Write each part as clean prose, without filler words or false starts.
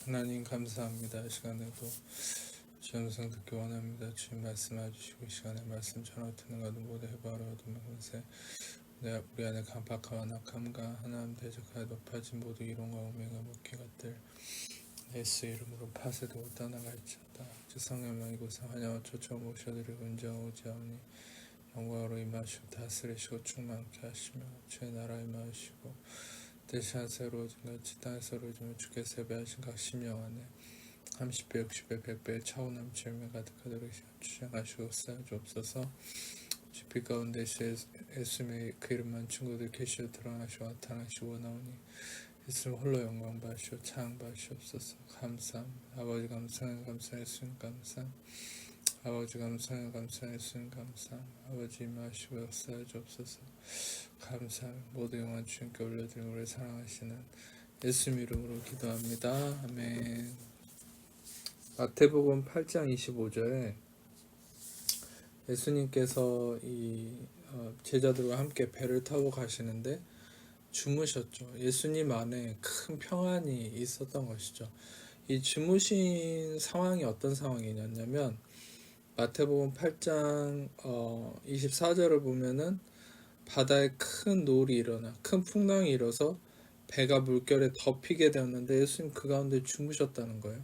하나님 감사합니다. 이 시간에도 주 음성 듣기 원합니다. 주님 말씀해 주시고 이 시간에 말씀 전하 듣는 것도 모두 해바라 얻으면 금세 우리 안에 강팍함과 낙함과 하나님 대적하여 높아진 모두 이론과 오명과 목회 것들 예수 이름으로 파쇄되고 떠나갈지어다. 주 성령님 이곳에 환영과 초청 모셔드리고 인정하오지아오니 영광으로 임하시고 다스리시고 충만케 하시며 주의 나라 임하시고 대시하사 이루어진 같이 땅에서 이루어지며 주께서 예배하신 각 심령 안에 30배, 60배, 100배 차오남 질매 가득하도록 주장하시고 쌓아주옵소서. 빛 가운데 예수님의 그 이름만 친구들 계시어 드러나시고 나타나시고 나오니 예수님 홀로 영광 받으시오 찬양 받으시옵소서. 감사합니다. 아버지 감사합니다. 감사 예수님 감사합니다. 아버지 감사합니다. 감사 예수님 감사합니다. 아버지 임하시고 역사해 주옵소서. 감사합니다. 모든 영광 주님께 올려드리고 우리 사랑하시는 예수님 이름으로 기도합니다. 아멘. 마태복음 8장 25절에 예수님께서 이 제자들과 함께 배를 타고 가시는데 주무셨죠. 예수님 안에 큰 평안이 있었던 것이죠. 이 주무신 상황이 어떤 상황이냐면 마태복음 8장 24절을 보면은 바다에 큰 노을이 일어나 큰 풍랑이 일어서 배가 물결에 덮이게 되었는데 예수님 그 가운데 주무셨다는 거예요.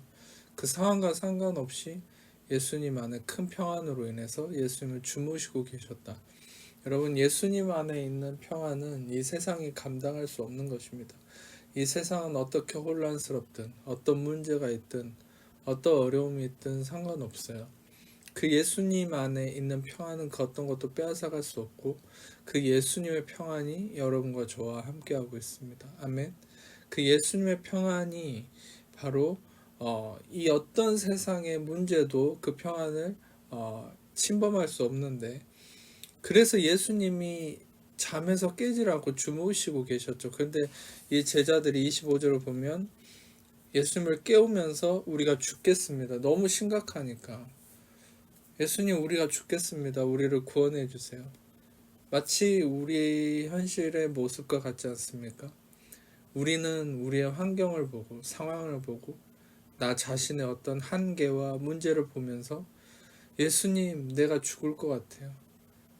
그 상황과 상관없이 예수님 안에 큰 평안으로 인해서 예수님을 주무시고 계셨다. 여러분, 예수님 안에 있는 평안은 이 세상이 감당할 수 없는 것입니다. 이 세상은 어떻게 혼란스럽든 어떤 문제가 있든 어떤 어려움이 있든 상관없어요. 그 예수님 안에 있는 평안은 그 어떤 것도 빼앗아갈 수 없고 그 예수님의 평안이 여러분과 저와 함께하고 있습니다. 아멘. 그 예수님의 평안이 바로 이 어떤 세상의 문제도 그 평안을 침범할 수 없는데, 그래서 예수님이 잠에서 깨질 않고 주무시고 계셨죠. 그런데 이 제자들이 25절을 보면 예수님을 깨우면서 우리가 죽겠습니다. 너무 심각하니까 예수님 우리가 죽겠습니다. 우리를 구원해 주세요. 마치 우리 현실의 모습과 같지 않습니까? 우리는 우리의 환경을 보고 상황을 보고 나 자신의 어떤 한계와 문제를 보면서 예수님 내가 죽을 것 같아요.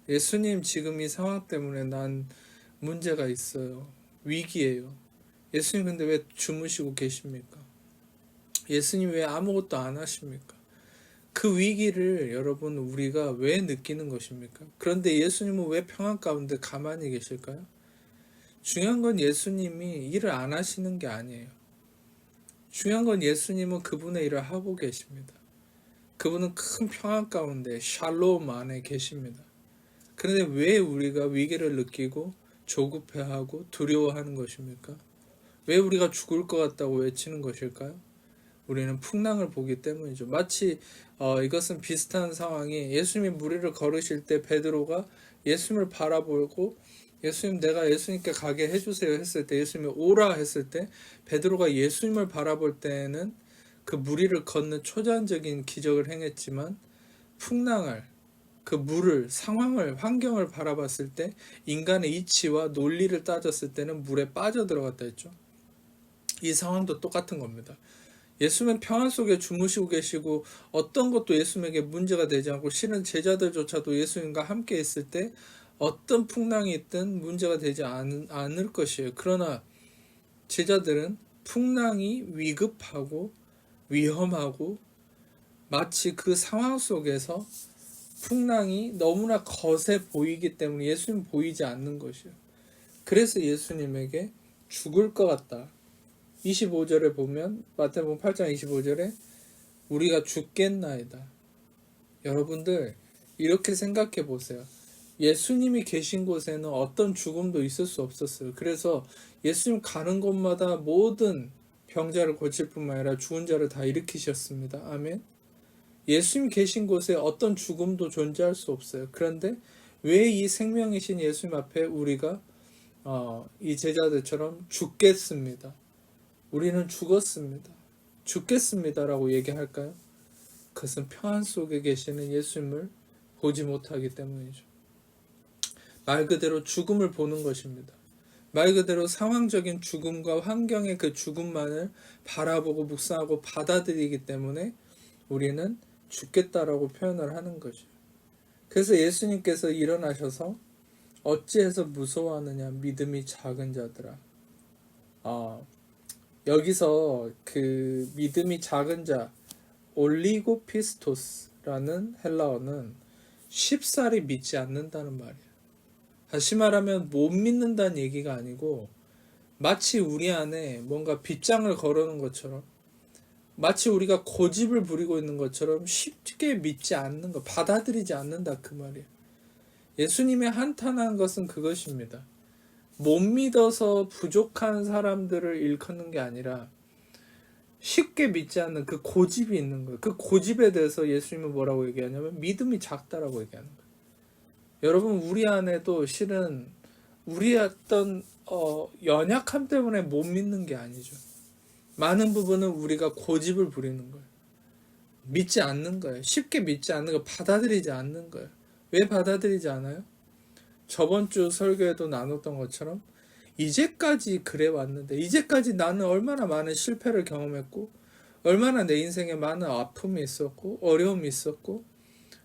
예수님 지금 이 상황 때문에 난 문제가 있어요. 위기예요. 예수님 근데 왜 주무시고 계십니까? 예수님 왜 아무것도 안 하십니까? 그 위기를 여러분 우리가 왜 느끼는 것입니까? 그런데 예수님은 왜 평안 가운데 가만히 계실까요? 중요한 건 예수님이 일을 안 하시는 게 아니에요. 중요한 건 예수님은 그분의 일을 하고 계십니다. 그분은 큰 평안 가운데 샬롬 안에 계십니다. 그런데 왜 우리가 위기를 느끼고 조급해하고 두려워하는 것입니까? 왜 우리가 죽을 것 같다고 외치는 것일까요? 우리는 풍랑을 보기 때문이죠. 마치 이것은 비슷한 상황이 예수님이 무리를 걸으실 때 베드로가 예수님을 바라보고 예수님 내가 예수님께 가게 해주세요 했을 때 예수님이 오라 했을 때 베드로가 예수님을 바라볼 때는 그 무리를 걷는 초자연적인 기적을 행했지만 풍랑을 그 물을 상황을 환경을 바라봤을 때 인간의 이치와 논리를 따졌을 때는 물에 빠져들어갔다 했죠. 이 상황도 똑같은 겁니다. 예수님은 평안 속에 주무시고 계시고 어떤 것도 예수님에게 문제가 되지 않고 실은 제자들조차도 예수님과 함께 있을 때 어떤 풍랑이 있든 문제가 되지 않을 것이에요. 그러나 제자들은 풍랑이 위급하고 위험하고 마치 그 상황 속에서 풍랑이 너무나 거세 보이기 때문에 예수님 보이지 않는 것이에요. 그래서 예수님에게 죽을 것 같다. 25절에 보면 마태복음 8장 25절에 우리가 죽겠나이다. 여러분들 이렇게 생각해 보세요. 예수님이 계신 곳에는 어떤 죽음도 있을 수 없었어요. 그래서 예수님 가는 곳마다 모든 병자를 고칠 뿐만 아니라 죽은 자를 다 일으키셨습니다. 아멘. 예수님 계신 곳에 어떤 죽음도 존재할 수 없어요. 그런데 왜 이 생명이신 예수님 앞에 우리가 이 제자들처럼 죽겠습니다. 우리는 죽었습니다. 죽겠습니다라고 얘기할까요? 그것은 평안 속에 계시는 예수님을 보지 못하기 때문이죠. 말 그대로 죽음을 보는 것입니다. 말 그대로 상황적인 죽음과 환경의 그 죽음만을 바라보고 묵상하고 받아들이기 때문에 우리는 죽겠다라고 표현을 하는 거죠. 그래서 예수님께서 일어나셔서 어찌해서 무서워하느냐 믿음이 작은 자들아. 여기서 그 믿음이 작은 자 올리고피스토스라는 헬라어는 쉽사리 믿지 않는다는 말이에요. 다시 말하면 못 믿는다는 얘기가 아니고 마치 우리 안에 뭔가 빗장을 거르는 것처럼 마치 우리가 고집을 부리고 있는 것처럼 쉽게 믿지 않는 것, 받아들이지 않는다 그 말이에요. 예수님이 한탄한 것은 그것입니다. 못 믿어서 부족한 사람들을 일컫는 게 아니라 쉽게 믿지 않는 그 고집이 있는 거예요. 그 고집에 대해서 예수님은 뭐라고 얘기하냐면 믿음이 작다라고 얘기하는 거예요. 여러분 우리 안에도 실은 우리의 어떤 연약함 때문에 못 믿는 게 아니죠. 많은 부분은 우리가 고집을 부리는 거예요. 믿지 않는 거예요. 쉽게 믿지 않는 거, 받아들이지 않는 거예요. 왜 받아들이지 않아요? 저번 주 설교에도 나눴던 것처럼 이제까지 그래 왔는데 이제까지 나는 얼마나 많은 실패를 경험했고 얼마나 내 인생에 많은 아픔이 있었고 어려움이 있었고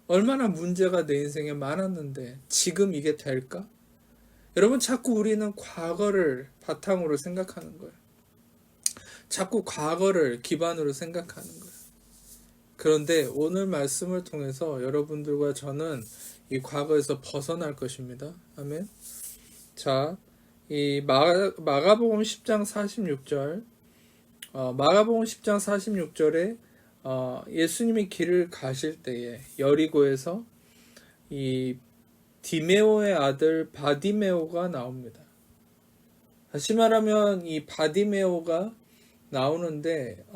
얼마나 문제가 내 인생에 많았는데 지금 이게 될까? 여러분 자꾸 우리는 과거를 바탕으로 생각하는 거예요. 자꾸 과거를 기반으로 생각하는 거예요. 그런데 오늘 말씀을 통해서 여러분들과 저는 이 과거에서 벗어날 것입니다. 아멘. 자, 이 마가복음 10장 46절, 마가복음 10장 46절에 예수님이 길을 가실 때에 여리고에서 이 디메오의 아들 바디메오가 나옵니다. 다시 말하면 이 바디메오가 나오는데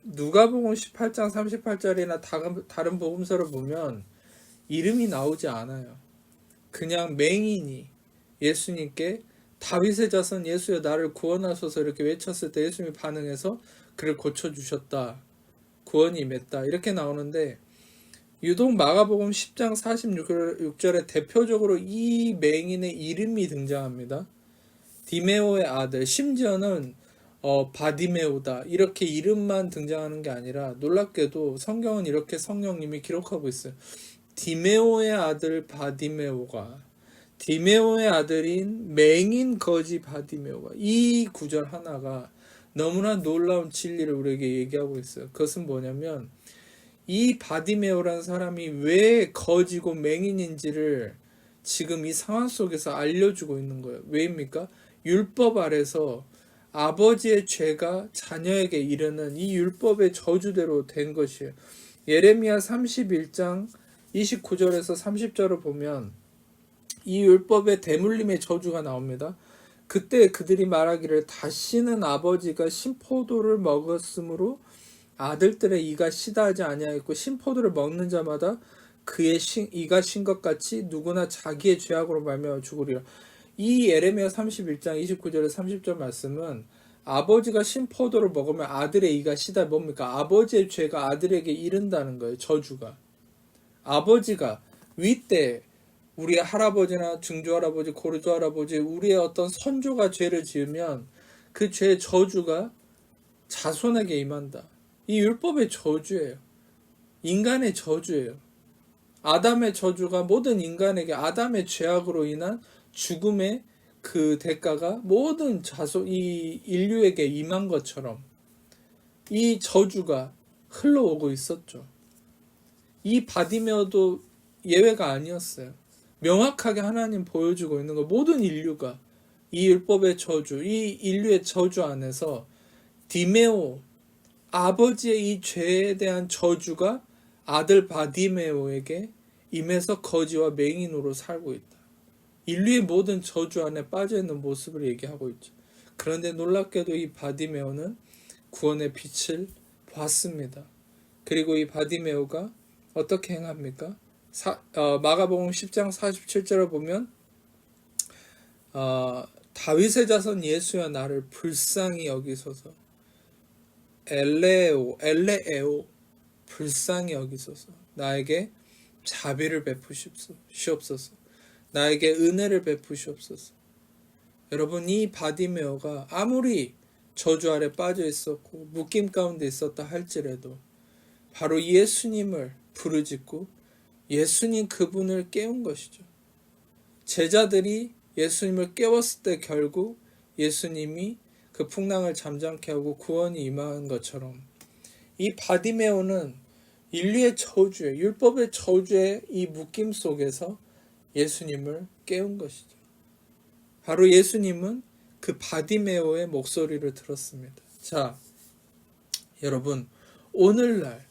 누가복음 18장 38절이나 다른 복음서를 보면 이름이 나오지 않아요. 그냥 맹인이 예수님께 다윗의 자손 예수여 나를 구원하소서 이렇게 외쳤을 때 예수님이 반응해서 그를 고쳐주셨다. 구원이 임했다. 이렇게 나오는데 유독 마가복음 10장 46절에 대표적으로 이 맹인의 이름이 등장합니다. 디메오의 아들, 심지어는 바디메오다 이렇게 이름만 등장하는 게 아니라 놀랍게도 성경은 이렇게 성령님이 기록하고 있어요. 디메오의 아들 바디메오가 디메오의 아들인 맹인 거지 바디메오가 이 구절 하나가 너무나 놀라운 진리를 우리에게 얘기하고 있어요. 그것은 뭐냐면 이 바디메오라는 사람이 왜 거지고 맹인인지를 지금 이 상황 속에서 알려주고 있는 거예요. 왜입니까? 율법 아래서 아버지의 죄가 자녀에게 이르는 이 율법의 저주대로 된 것이에요. 예레미야 31장 29절에서 30절을 보면 이 율법의 대물림의 저주가 나옵니다. 그때 그들이 말하기를 다시는 아버지가 신포도를 먹었으므로 아들들의 이가 시다하지 아니하였고 신포도를 먹는 자마다 그의 이가 신 것 같이 누구나 자기의 죄악으로 말미암아 죽으리라. 이 예레미야 31장 29절에 30절 말씀은 아버지가 신포도를 먹으면 아들의 이가 시다 뭡니까? 아버지의 죄가 아들에게 이른다는 거예요. 저주가. 아버지가 윗대 우리의 할아버지나 증조할아버지, 고르조할아버지, 우리의 어떤 선조가 죄를 지으면 그 죄의 저주가 자손에게 임한다. 이 율법의 저주예요. 인간의 저주예요. 아담의 저주가 모든 인간에게 아담의 죄악으로 인한 죽음의 그 대가가 모든 이 인류에게 임한 것처럼 이 저주가 흘러오고 있었죠. 이 바디메오도 예외가 아니었어요. 명확하게 하나님 보여주고 있는 거 모든 인류가 이 율법의 저주, 이 인류의 저주 안에서 디메오 아버지의 이 죄에 대한 저주가 아들 바디메오에게 임해서 거지와 맹인으로 살고 있다. 인류의 모든 저주 안에 빠져있는 모습을 얘기하고 있죠. 그런데 놀랍게도 이 바디메오는 구원의 빛을 봤습니다. 그리고 이 바디메오가 어떻게 행합니까? 마가복음 10장 47절을 보면 다윗의 자손 예수여 나를 불쌍히 여기소서 엘레에오 불쌍히 여기소서 나에게 자비를 베푸시옵소서 나에게 은혜를 베푸시옵소서. 여러분, 이 바디메오가 아무리 저주 아래 빠져 있었고 묶임 가운데 있었다 할지라도 바로 예수님을 부르짖고 예수님 그분을 깨운 것이죠. 제자들이 예수님을 깨웠을 때 결국 예수님이 그 풍랑을 잠잠케 하고 구원이 임한 것처럼 이 바디메오는 인류의 저주에, 율법의 저주의 이 묶임 속에서 예수님을 깨운 것이죠. 바로 예수님은 그 바디메오의 목소리를 들었습니다. 자, 여러분, 오늘날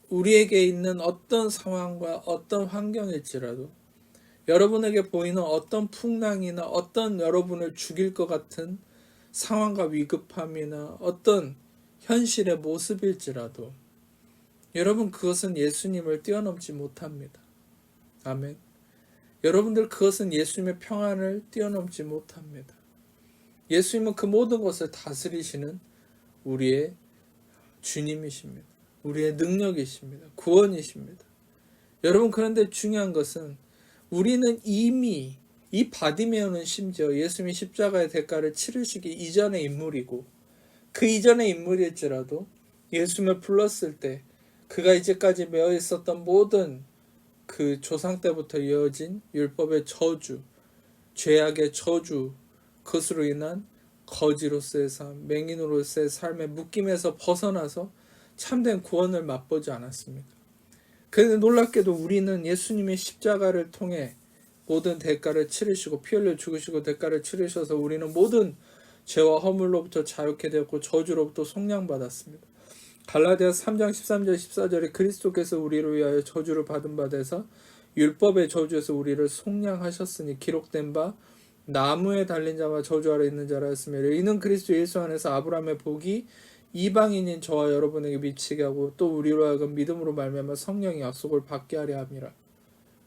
우리에게 있는 어떤 상황과 어떤 환경일지라도 여러분에게 보이는 어떤 풍랑이나 어떤 여러분을 죽일 것 같은 상황과 위급함이나 어떤 현실의 모습일지라도 여러분, 그것은 예수님을 뛰어넘지 못합니다. 아멘. 여러분들, 그것은 예수님의 평안을 뛰어넘지 못합니다. 예수님은 그 모든 것을 다스리시는 우리의 주님이십니다. 우리의 능력이십니다. 구원이십니다. 여러분, 그런데 중요한 것은 우리는 이미 이 바디메오는 심지어 예수님이 십자가의 대가를 치르시기 이전의 인물이고 그 이전의 인물일지라도 예수님을 불렀을 때 그가 이제까지 매어 있었던 모든 그 조상 때부터 이어진 율법의 저주, 죄악의 저주, 그것으로 인한 거지로서의 삶, 맹인으로서의 삶의 묶임에서 벗어나서 참된 구원을 맛보지 않았습니까? 그런데 놀랍게도 우리는 예수님의 십자가를 통해 모든 대가를 치르시고 피 흘려 죽으시고 대가를 치르셔서 우리는 모든 죄와 허물로부터 자유케 되었고 저주로부터 속량받았습니다. 갈라디아서 3장 13절 14절에 그리스도께서 우리를 위하여 저주를 받은 바 되사 율법의 저주에서 우리를 속량하셨으니 기록된 바 나무에 달린 자와 저주 아래 있는 자라 했으며 이는 그리스도 예수 안에서 아브라함의 복이 이방인인 저와 여러분에게 미치게 하고 또 우리로 하여금 믿음으로 말미암아 성령의 약속을 받게 하려 함이라.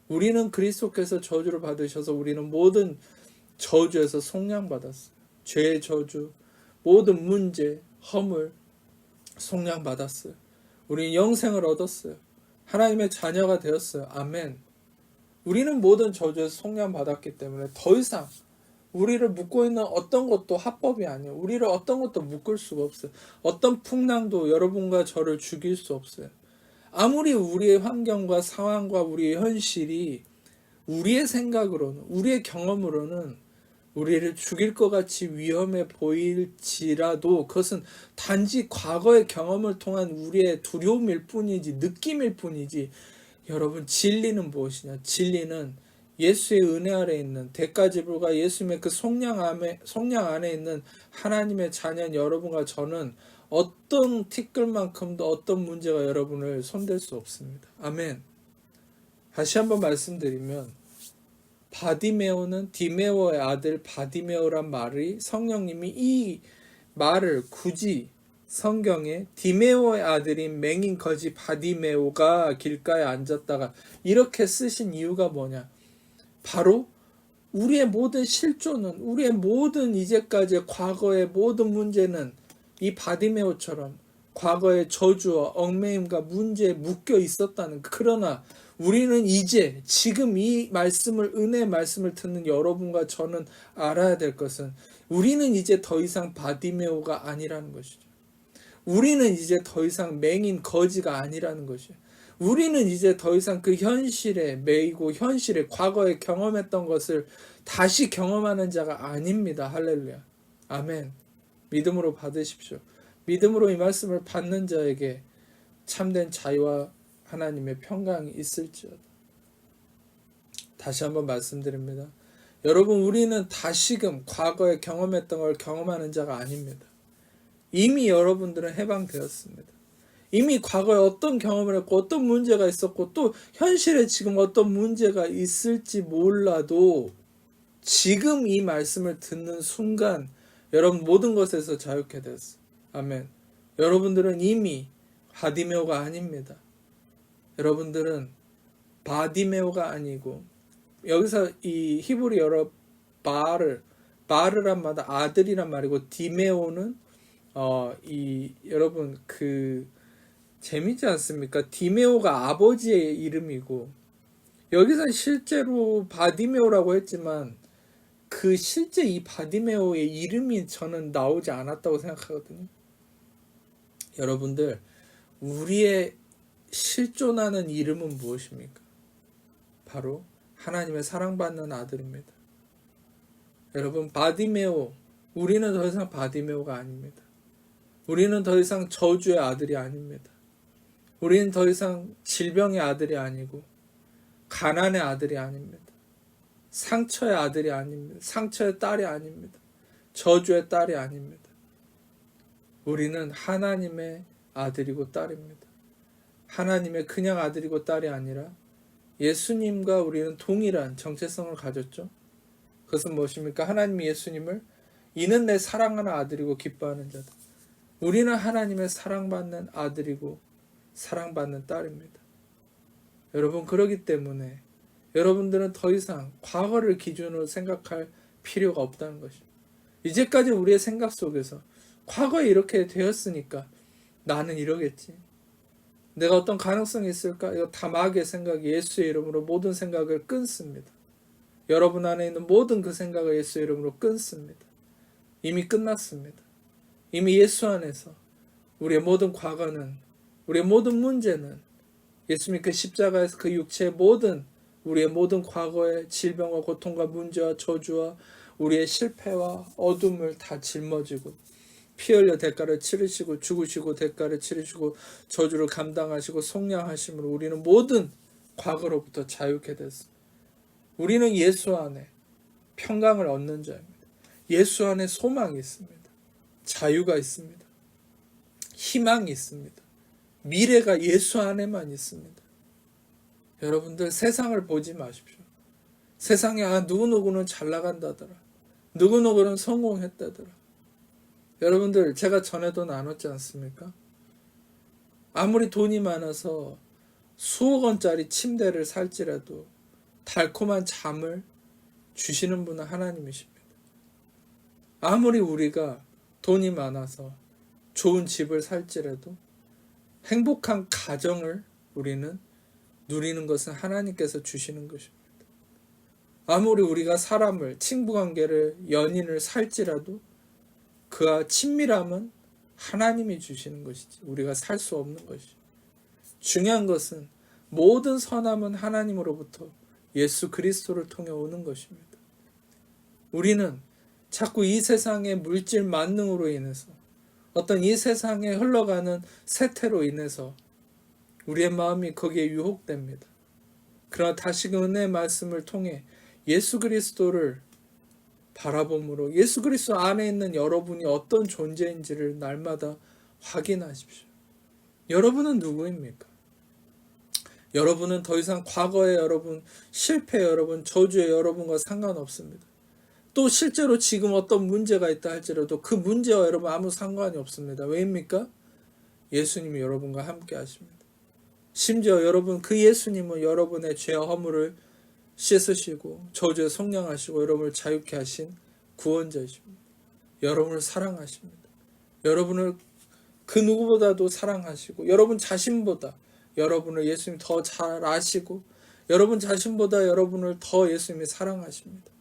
우리는 그리스도께서 저주를 받으셔서 우리는 모든 저주에서 속량받았어요. 죄의 저주, 모든 문제, 허물 속량받았어요. 우리는 영생을 얻었어요. 하나님의 자녀가 되었어요. 아멘. 우리는 모든 저주에서 속량받았기 때문에 더 이상 우리를 묶고 있는 어떤 것도 합법이 아니에요. 우리를 어떤 것도 묶을 수가 없어요. 어떤 풍랑도 여러분과 저를 죽일 수 없어요. 아무리 우리의 환경과 상황과 우리의 현실이 우리의 생각으로는, 우리의 경험으로는 우리를 죽일 것 같이 위험해 보일지라도 그것은 단지 과거의 경험을 통한 우리의 두려움일 뿐이지, 느낌일 뿐이지. 여러분, 진리는 무엇이냐? 진리는 예수의 은혜 아래 있는 대가지불과 예수님의 그 속량 안에 있는 하나님의 자녀인 여러분과 저는 어떤 티끌만큼도 어떤 문제가 여러분을 손댈 수 없습니다. 아멘. 다시 한번 말씀드리면 바디메오는 디메오의 아들 바디메오란 말이 성령님이 이 말을 굳이 성경에 디메오의 아들인 맹인 거지 바디메오가 길가에 앉았다가 이렇게 쓰신 이유가 뭐냐? 바로 우리의 모든 실존은, 우리의 모든 이제까지의 과거의 모든 문제는 이 바디메오처럼 과거의 저주와 얽매임과 문제에 묶여 있었다는, 그러나 우리는 이제 지금 이 말씀을, 은혜의 말씀을 듣는 여러분과 저는 알아야 될 것은 우리는 이제 더 이상 바디메오가 아니라는 것이죠. 우리는 이제 더 이상 맹인 거지가 아니라는 것이에요. 우리는 이제 더 이상 그 현실에 매이고 현실에 과거에 경험했던 것을 다시 경험하는 자가 아닙니다. 할렐루야. 아멘. 믿음으로 받으십시오. 믿음으로 이 말씀을 받는 자에게 참된 자유와 하나님의 평강이 있을지어다. 다시 한번 말씀드립니다. 여러분, 우리는 다시금 과거에 경험했던 걸 경험하는 자가 아닙니다. 이미 여러분들은 해방되었습니다. 이미 과거에 어떤 경험을 했고 어떤 문제가 있었고 또 현실에 지금 어떤 문제가 있을지 몰라도 지금 이 말씀을 듣는 순간 여러분 모든 것에서 자유케 되었어요. 아멘. 여러분들은 이미 바디메오가 아닙니다. 여러분들은 바디메오가 아니고, 여기서 이 히브리어로 바르란 말은 아들이란 말이고, 디메오는 여러분 재밌지 않습니까? 디메오가 아버지의 이름이고, 여기서 실제로 바디메오라고 했지만 그 실제 이 바디메오의 이름이 저는 나오지 않았다고 생각하거든요. 여러분들, 우리의 실존하는 이름은 무엇입니까? 바로 하나님의 사랑받는 아들입니다. 여러분, 바디메오, 우리는 더 이상 바디메오가 아닙니다. 우리는 더 이상 저주의 아들이 아닙니다. 우리는 더 이상 질병의 아들이 아니고 가난의 아들이 아닙니다. 상처의 아들이 아닙니다. 상처의 딸이 아닙니다. 저주의 딸이 아닙니다. 우리는 하나님의 아들이고 딸입니다. 하나님의 그냥 아들이고 딸이 아니라 예수님과 우리는 동일한 정체성을 가졌죠. 그것은 무엇입니까? 하나님이 예수님을 이는 내 사랑하는 아들이고 기뻐하는 자다. 우리는 하나님의 사랑받는 아들이고 사랑받는 딸입니다. 여러분, 그러기 때문에 여러분들은 더 이상 과거를 기준으로 생각할 필요가 없다는 것입니다. 이제까지 우리의 생각 속에서 과거에 이렇게 되었으니까 나는 이러겠지. 내가 어떤 가능성이 있을까? 이거 다 마귀의 생각이 예수의 이름으로 모든 생각을 끊습니다. 여러분 안에 있는 모든 그 생각을 예수의 이름으로 끊습니다. 이미 끝났습니다. 이미 예수 안에서 우리의 모든 과거는, 우리의 모든 문제는 예수님 그 십자가에서 그 육체의 모든, 우리의 모든 과거의 질병과 고통과 문제와 저주와 우리의 실패와 어둠을 다 짊어지고 피 흘려 대가를 치르시고 죽으시고 대가를 치르시고 저주를 감당하시고 속량하심으로 우리는 모든 과거로부터 자유케 됐습니다. 우리는 예수 안에 평강을 얻는 자입니다. 예수 안에 소망이 있습니다. 자유가 있습니다. 희망이 있습니다. 미래가 예수 안에만 있습니다. 여러분들, 세상을 보지 마십시오. 세상에 누구누구는 잘 나간다더라. 누구누구는 성공했다더라. 여러분들, 제가 전에도 나눴지 않습니까? 아무리 돈이 많아서 수억 원짜리 침대를 살지라도 달콤한 잠을 주시는 분은 하나님이십니다. 아무리 우리가 돈이 많아서 좋은 집을 살지라도 행복한 가정을 우리는 누리는 것은 하나님께서 주시는 것입니다. 아무리 우리가 사람을, 친구관계를, 연인을 살지라도 그와 친밀함은 하나님이 주시는 것이지 우리가 살 수 없는 것이죠. 중요한 것은 모든 선함은 하나님으로부터 예수 그리스도를 통해 오는 것입니다. 우리는 자꾸 이 세상의 물질 만능으로 인해서, 어떤 이 세상에 흘러가는 세태로 인해서 우리의 마음이 거기에 유혹됩니다. 그러나 다시금 은혜의 말씀을 통해 예수 그리스도를 바라봄으로 예수 그리스도 안에 있는 여러분이 어떤 존재인지를 날마다 확인하십시오. 여러분은 누구입니까? 여러분은 더 이상 과거의 여러분, 실패의 여러분, 저주의 여러분과 상관없습니다. 또 실제로 지금 어떤 문제가 있다 할지라도 그 문제와 여러분 아무 상관이 없습니다. 왜입니까? 예수님이 여러분과 함께 하십니다. 심지어 여러분, 그 예수님은 여러분의 죄와 허물을 씻으시고 저주에 속량하시고 여러분을 자유케 하신 구원자이십니다. 여러분을 사랑하십니다. 여러분을 그 누구보다도 사랑하시고 여러분 자신보다 여러분을 예수님이 더 잘 아시고 여러분 자신보다 여러분을 더 예수님이 사랑하십니다.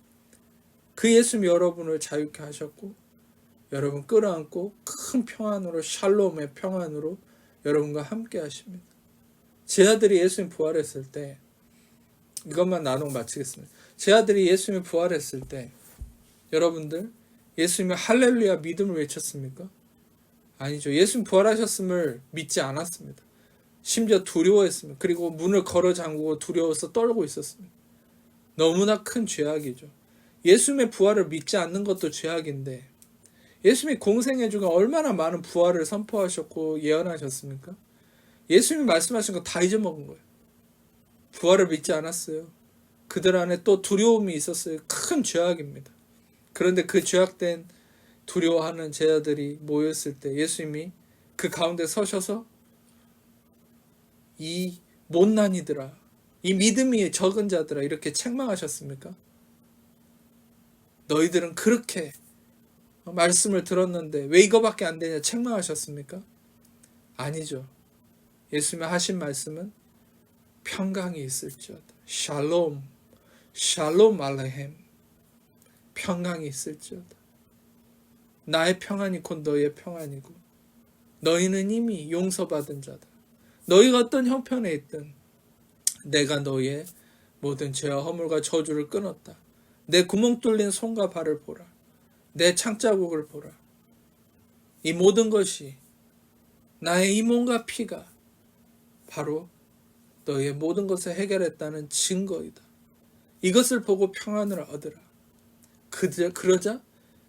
그 예수님이 여러분을 자유케 하셨고 여러분 끌어안고 큰 평안으로, 샬롬의 평안으로 여러분과 함께 하십니다. 제 아들이 예수님 부활했을 때, 이것만 나누고 마치겠습니다. 제 아들이 예수님이 부활했을 때 여러분들 예수님이 할렐루야 믿음을 외쳤습니까? 아니죠. 예수님 부활하셨음을 믿지 않았습니다. 심지어 두려워했습니다. 그리고 문을 걸어 잠그고 두려워서 떨고 있었습니다. 너무나 큰 죄악이죠. 예수님의 부활을 믿지 않는 것도 죄악인데 예수님이 공생애 중에 얼마나 많은 부활을 선포하셨고 예언하셨습니까? 예수님이 말씀하신 거 다 잊어먹은 거예요. 부활을 믿지 않았어요. 그들 안에 또 두려움이 있었어요. 큰 죄악입니다. 그런데 그 죄악된 두려워하는 제자들이 모였을 때 예수님이 그 가운데 서셔서 이 못난이들아, 이 믿음이 적은 자들아 이렇게 책망하셨습니까? 너희들은 그렇게 말씀을 들었는데 왜 이거밖에 안 되냐 책망하셨습니까? 아니죠. 예수님이 하신 말씀은 평강이 있을지어다. 샬롬, 샬롬 알레헴. 평강이 있을지어다. 나의 평안이 곧 너희의 평안이고 너희는 이미 용서받은 자다. 너희가 어떤 형편에 있든 내가 너희의 모든 죄와 허물과 저주를 끊었다. 내 구멍 뚫린 손과 발을 보라. 내 창자국을 보라. 이 모든 것이 나의 이 몸과 피가 바로 너희의 모든 것을 해결했다는 증거이다. 이것을 보고 평안을 얻으라. 그러자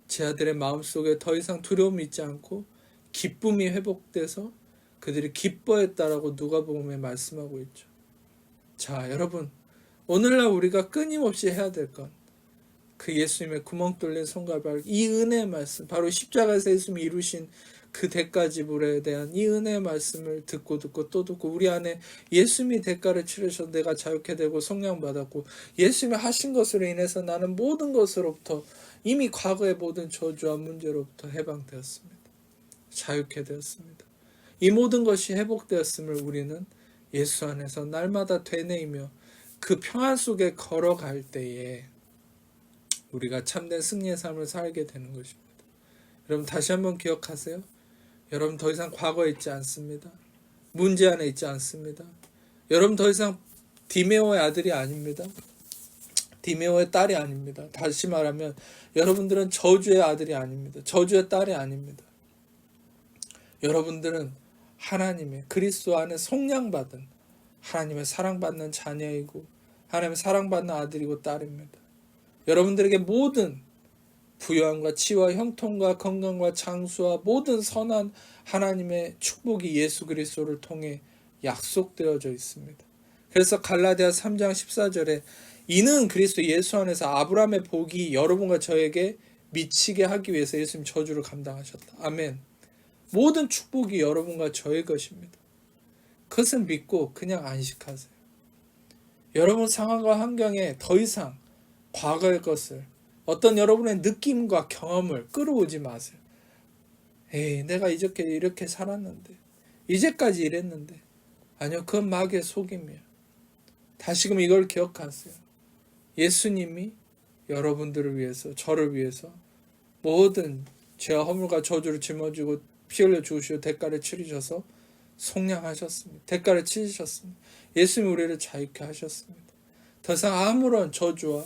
제 아들의 마음속에 더 이상 두려움이 있지 않고 기쁨이 회복돼서 그들이 기뻐했다라고 누가복음에 말씀하고 있죠. 자, 여러분, 오늘날 우리가 끊임없이 해야 될 건 그 예수님의 구멍 뚫린 손과 발, 이 은혜의 말씀, 바로 십자가에서 예수님이 이루신 그 대가 지불에 대한 이 은혜의 말씀을 듣고 또 듣고 우리 안에 예수님이 대가를 치르셔서 내가 자유케 되고 성령 받았고 예수님이 하신 것으로 인해서 나는 모든 것으로부터 이미 과거의 모든 저주와 문제로부터 해방되었습니다. 자유케 되었습니다. 이 모든 것이 회복되었음을 우리는 예수 안에서 날마다 되뇌이며 그 평안 속에 걸어갈 때에 우리가 참된 승리의 삶을 살게 되는 것입니다. 여러분 다시 한번 기억하세요. 여러분 더 이상 과거에 있지 않습니다. 문제 안에 있지 않습니다. 여러분 더 이상 디메오의 아들이 아닙니다. 디메오의 딸이 아닙니다. 다시 말하면 여러분들은 저주의 아들이 아닙니다. 저주의 딸이 아닙니다. 여러분들은 하나님의 그리스도 안에 속량받은 하나님의 사랑받는 자녀이고 하나님의 사랑받는 아들이고 딸입니다. 여러분들에게 모든 부요함과 치유와 형통과 건강과 장수와 모든 선한 하나님의 축복이 예수 그리스도를 통해 약속되어져 있습니다. 그래서 갈라디아 3장 14절에 이는 그리스도 예수 안에서 아브라함의 복이 여러분과 저에게 미치게 하기 위해서 예수님 저주를 감당하셨다. 아멘. 모든 축복이 여러분과 저의 것입니다. 그것을 믿고 그냥 안식하세요. 여러분 상황과 환경에 더 이상 과거의 것을 어떤 여러분의 느낌과 경험을 끌어오지 마세요. 에이, 내가 이렇게 살았는데 이제까지 이랬는데 아니요, 그건 마귀의 속임이에요. 다시금 이걸 기억하세요. 예수님이 여러분들을 위해서 저를 위해서 모든 죄와 허물과 저주를 짊어지고 피 흘려 죽으시고 대가를 치르셔서 속량하셨습니다. 대가를 치르셨습니다. 예수님이 우리를 자유케 하셨습니다. 더 이상 아무런 저주와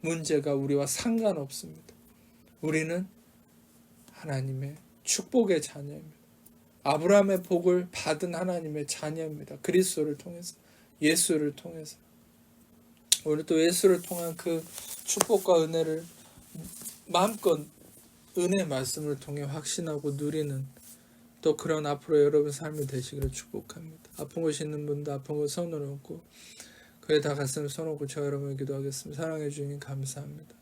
문제가 우리와 상관없습니다. 우리는 하나님의 축복의 자녀입니다. 아브라함의 복을 받은 하나님의 자녀입니다. 그리스도를 통해서, 예수를 통해서. 오늘 또 예수를 통한 그 축복과 은혜를 마음껏 은혜의 말씀을 통해 확신하고 누리는 또 그런 앞으로 여러분 삶이 되시기를 축복합니다. 아픈 곳이 있는 분도 아픈 곳 손을 얹고 그에 다 가슴을 손얹고 저 여러분을 기도하겠습니다. 사랑해 주님 감사합니다.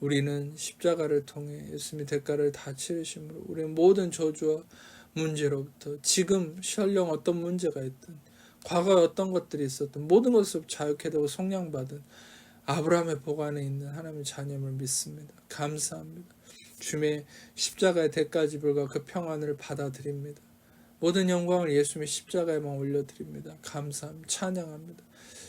우리는 십자가를 통해 예수님의 대가를 다 치르심으로 우리는 모든 저주와 문제로부터 지금 설령 어떤 문제가 있든 과거에 어떤 것들이 있었든 모든 것을 자유케 되고 속량받은 아브라함의 복 안에 있는 하나님의 자녀임을 믿습니다. 감사합니다. 주님의 십자가의 대가 지불과 그 평안을 받아들입니다. 모든 영광을 예수님의 십자가에만 올려드립니다. 감사합니다. 찬양합니다.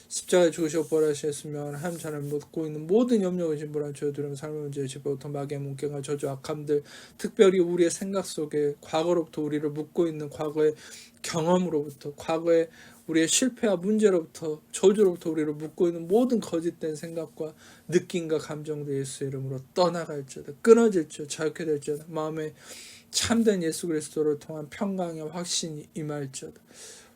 십자가에 죽으시고 부활하신 예수님을 하나님 자녀를 묻고 있는 모든 염려 의심 불안 죄 두려움 삶의 문제 지금부터 마귀의 문경과 저주 악함들 특별히 우리의 생각 속에 과거로부터 우리를 묶고 있는 과거의 경험으로부터 과거의 우리의 실패와 문제로부터 저주로부터 우리를 묶고 있는 모든 거짓된 생각과 느낌과 감정도 예수의 이름으로 떠나갈지어다 끊어질지어다 자유케 될지어다 마음에 참된 예수 그리스도를 통한 평강의 확신이 임할지어다.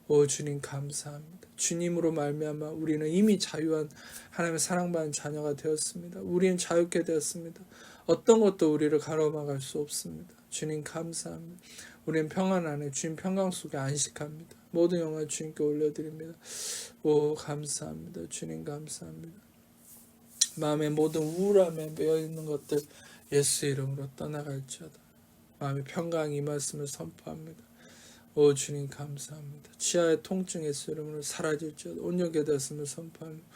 오 주님 감사합니다. 주님으로 말미암아 우리는 이미 자유한 하나님의 사랑받는 자녀가 되었습니다. 우리는 자유케 되었습니다. 어떤 것도 우리를 가로막을 수 없습니다. 주님 감사합니다. 우리는 평안 안에 주님 평강 속에 안식합니다. 모든 영광 주님께 올려드립니다. 오 감사합니다. 주님 감사합니다. 마음의 모든 우울함에 매여있는 것들 예수 이름으로 떠나갈지어다. 마음의 평강 이 말씀을 선포합니다. 오 주님 감사합니다. 치아의 통증 예수 이름으로 사라질지어다. 온전케 되었음을 선포합니다.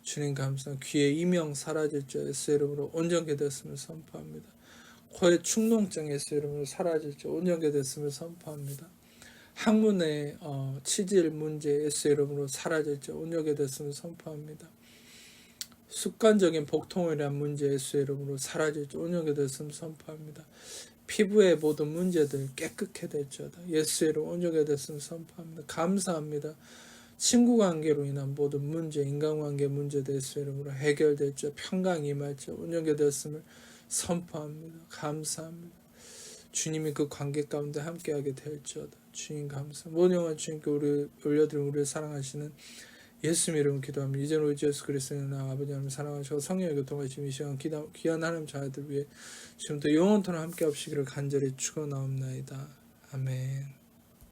주님 감사합니다. 귀의 이명 사라질지어다. 예수 이름으로 온전케 되었음을 선포합니다. 코의 축농증 예수 이름으로 사라질지어다. 온전케 되었음을 선포합니다. 항문의 치질 문제 예수 이름으로 사라질지어다. 온전케 되었음을 선포합니다. 습관적인 복통이란 문제 예수의 이름으로 사라질지 온전하게 됐음 선포합니다. 피부의 모든 문제들 깨끗게 될지어다. 예수의 이름 온전하게 됐음 선포합니다. 감사합니다. 친구 관계로 인한 모든 문제, 인간관계 문제 예수의 이름으로 해결될지 평강 임할지 온전하게 됐음을 선포합니다. 감사합니다. 주님이 그 관계 가운데 함께하게 될지어다. 주님 감사. 모든 영광 주님께 우리 올려드리는 우리를 사랑하시는 예수님 이름으로 기도합니다. 이제는 우리 주 예수 그리스도의 나 아버지 하나님 사랑하시고 성령의 교통하시는 이 시간 귀한 하나님 자녀들 위해 지금부터 영원토록 함께 하시기를 간절히 축원하옵나이다. 아멘.